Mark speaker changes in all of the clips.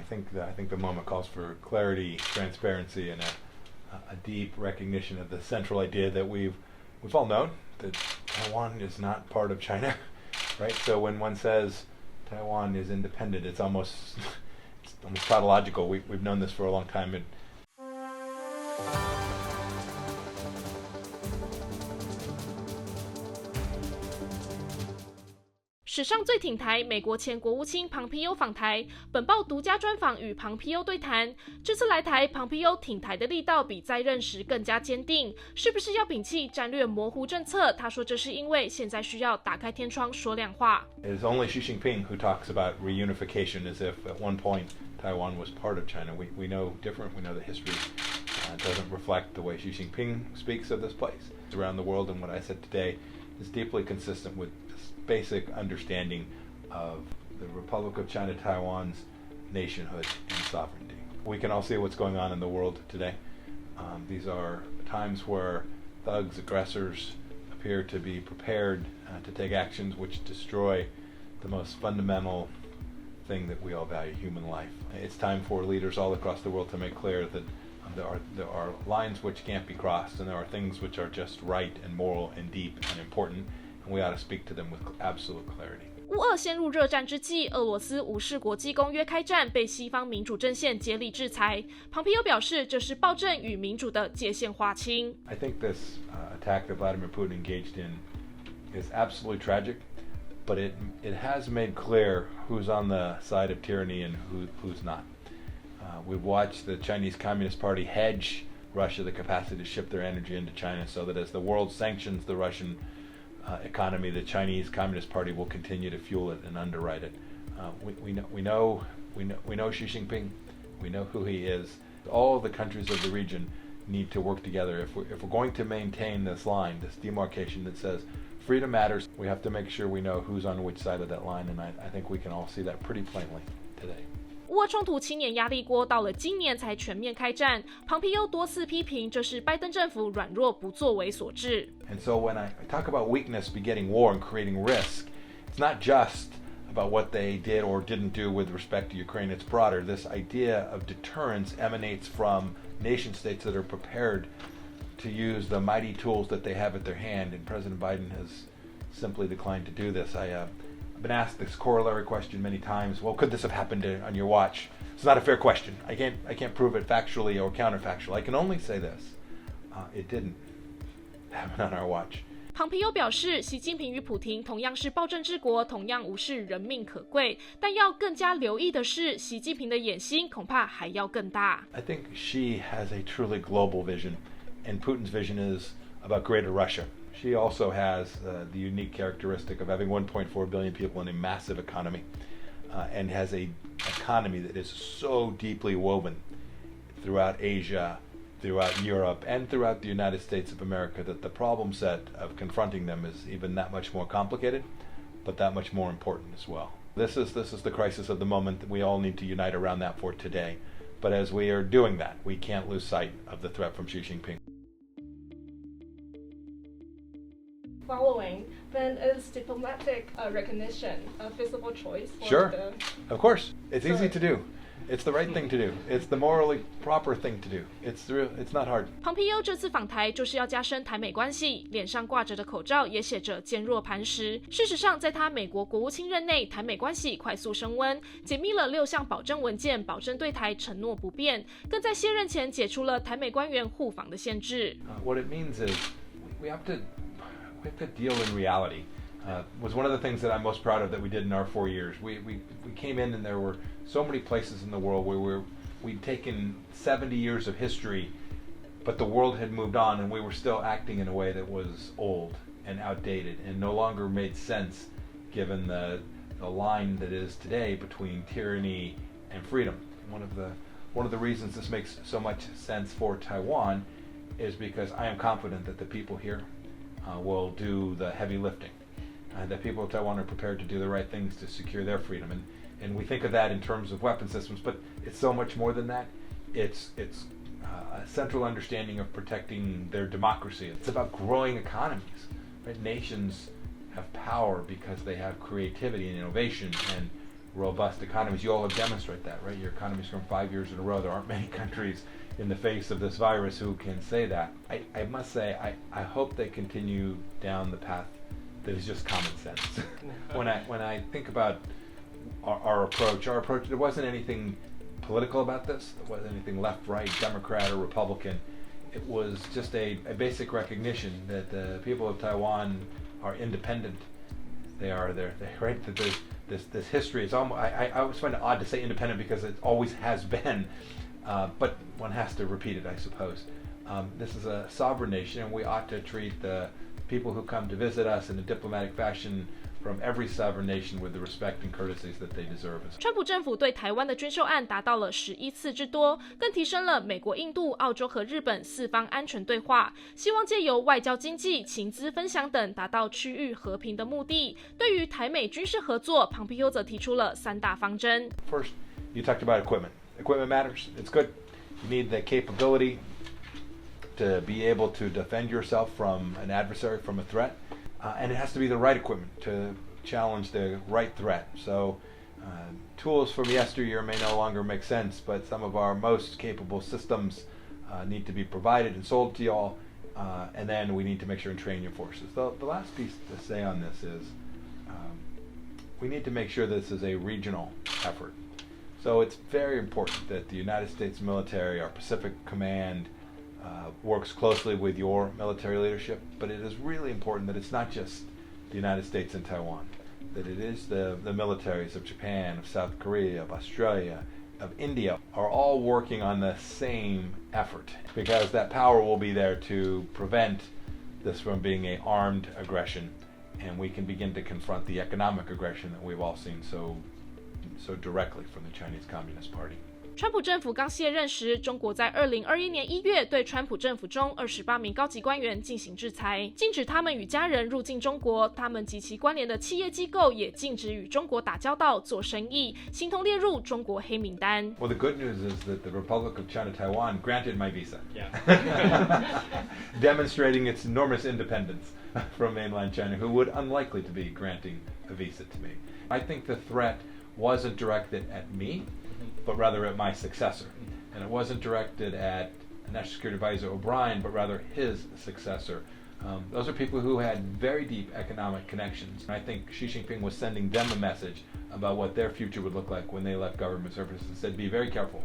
Speaker 1: think the moment calls for clarity, transparency, and a deep recognition of the central idea that we've all known that Taiwan is not part of China, right? So when one says Taiwan is independent, it's almost tautological. We've known this for a long time.
Speaker 2: 史上最挺台，美国前国务卿庞皮欧访台。本报独家专访与庞皮欧对谈。这次来台，庞皮欧挺台的力道比在任时更加坚定。是不是要摒弃战略模糊政策？他说这是因为现在需要打开天窗说亮话。
Speaker 1: It is only Xi Jinping who talks about reunification as if at one point Taiwan was part of China. We know different. We know that history doesn't reflect the way Xi Jinping speaks of this place around the world, and what I said today is deeply consistent with this basic understanding of the Republic of China Taiwan's nationhood and sovereignty. We can all see what's going on in the world today. These are times where thugs, aggressors appear to be prepared to take actions which destroy the most fundamental thing that we all value, human life. It's time for leaders all across the world to make clear that there are lines which can't be crossed, and there are things which are just right and moral and deep and important, and we ought to speak to them with absolute clarity.
Speaker 2: 乌俄陷入热战之际，俄罗斯无视国际公约开战，被西方民主阵线接力制裁。庞皮欧表示，这是暴政与民主的界限划清。
Speaker 1: I think this attack that Vladimir Putin engaged in is absolutely tragic, but it has made clear who's on the side of tyranny and who's not. We've watched the Chinese Communist Party hedge Russia the capacity to ship their energy into China so that as the world sanctions the Russian economy, the Chinese Communist Party will continue to fuel it and underwrite it. We know Xi Jinping. We know who he is. All the countries of the region need to work together. If we're going to maintain this line, this demarcation that says freedom matters, we have to make sure we know who's on which side of that line, and I think we can all see that pretty plainly today.
Speaker 2: 乌俄冲突7年压力锅到了今年才全面开战，庞皮欧多次批评这是拜登政府软弱不作为所致。
Speaker 1: And so when I talk about weakness begetting war and creating risk, it's not just about what they did or didn't do with respect to Ukraine. It's broader. This idea of deterrence emanates from nation states that are prepared to use the mighty tools that they have at their hand, and President Biden has simply declined to do this. I've been asked this corollary question many times. Well, could this have happened on your watch? It's not a fair question. I can't prove it factually or counterfactually. I can only say this: it didn't happen on our watch.
Speaker 2: 庞皮欧表示，习近平与普廷同样是暴政治国，同样无视人命可贵，但要更加留意的是，习近平的野心恐怕还要更大。
Speaker 1: I think Xi has a truly global vision, and Putin's vision is about greater Russia. She also has the unique characteristic of having 1.4 billion people in a massive economy, and has an economy that is so deeply woven throughout Asia, throughout Europe, and throughout the United States of America that the problem set of confronting them is even that much more complicated, but that much more important as well. This is the crisis of the moment that we all need to unite around that for today. But as we are doing that, we can't lose sight of the threat from Xi Jinping.
Speaker 3: Following, then is diplomatic recognition a feasible choice for
Speaker 1: Sure,
Speaker 3: the...
Speaker 1: of course. It's easy to do. It's the right thing to do. It's the morally proper thing to do. It's not hard.
Speaker 2: 庞皮欧这次访台就是要加深台美关系，脸上挂着的口罩也写着坚若磐石。事实上，在他美国国务卿任内，台美关系快速升温，解密了6项保证文件，保证对台承诺不变，更在卸任前解除了台美官员互访的限制。
Speaker 1: What it means is we have to deal in reality. Was one of the things that I'm most proud of that we did in our 4 years. We came in and there were so many places in the world where we'd taken 70 years of history, but the world had moved on and we were still acting in a way that was old and outdated and no longer made sense given the line that is today between tyranny and freedom. One of the reasons this makes so much sense for Taiwan is because I am confident that the people here will do the heavy lifting. That people of Taiwan are prepared to do the right things to secure their freedom, and we think of that in terms of weapon systems, but it's so much more than that. It's a central understanding of protecting their democracy. It's about growing economies. Right? Nations have power because they have creativity and innovation, and robust economies. You all have demonstrated that, right? Your economy's grown 5 years in a row. There aren't many countries in the face of this virus who can say that. I must say, I hope they continue down the path that is just common sense. When I think about our approach, there wasn't anything political about this. There wasn't anything left, right, Democrat, or Republican. It was just a basic recognition that the people of Taiwan are independent. They're right, that there's this history. It's almost, I always find it odd to say independent because it always has been, but one has to repeat it, I suppose. This is a sovereign nation, and we ought to treat the people who come to visit us in a diplomatic fashion from every sovereign nation with the respect and courtesies that they deserve.
Speaker 2: 川普政府对台湾的军售案达到了11次之多，更提升了美国、印度、澳洲和日本4方安全对话，希望借由外交、经济、情资分享等达到区域和平的目的。对于台美军事合作，庞皮欧则提出了3大方针。
Speaker 1: First, you talked about equipment. Equipment matters. It's good. You need the capability to be able to defend yourself from an adversary, from a threat. And it has to be the right equipment to challenge the right threat. So tools from yesteryear may no longer make sense, but some of our most capable systems need to be provided and sold to y'all. And then we need to make sure and train your forces. The last piece to say on this is we need to make sure this is a regional effort. So it's very important that the United States military, our Pacific Command, works closely with your military leadership, but it is really important that it's not just the United States and Taiwan, that it is the militaries of Japan, of South Korea, of Australia, of India, are all working on the same effort, because that power will be there to prevent this from being an armed aggression, and we can begin to confront the economic aggression that we've all seen so directly from the Chinese Communist Party.
Speaker 2: 川普政府刚卸任时，中国在2021年1月对川普政府中28名高级官员进行制裁，禁止他们与家人入境中国，他们及其关联的企业机构也禁止与中国打交道、做生意，形同列入中国黑名单。
Speaker 1: Well, the good news is that the Republic of China Taiwan granted my visa, demonstrating its enormous independence from mainland China, who would unlikely to be granting a visa to me. I think the threat wasn't directed at me, but rather at my successor. And it wasn't directed at National Security Advisor O'Brien, but rather his successor. Those are people who had very deep economic connections. And I think Xi Jinping was sending them a message about what their future would look like when they left government service, and said, be very careful.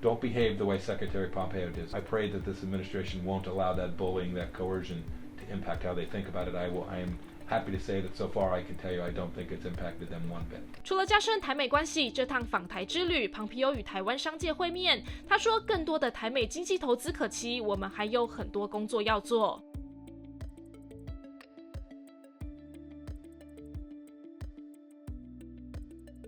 Speaker 1: Don't behave the way Secretary Pompeo did. I pray that this administration won't allow that bullying, that coercion to impact how they think about it. I am happy to say that so far I can tell you I don't think it's impacted them one bit.
Speaker 2: 除了加深台美关系，这趟访台之旅，庞皮欧与台湾商界会面。他说，更多的台美经济投资可期，我们还有很多工作要做。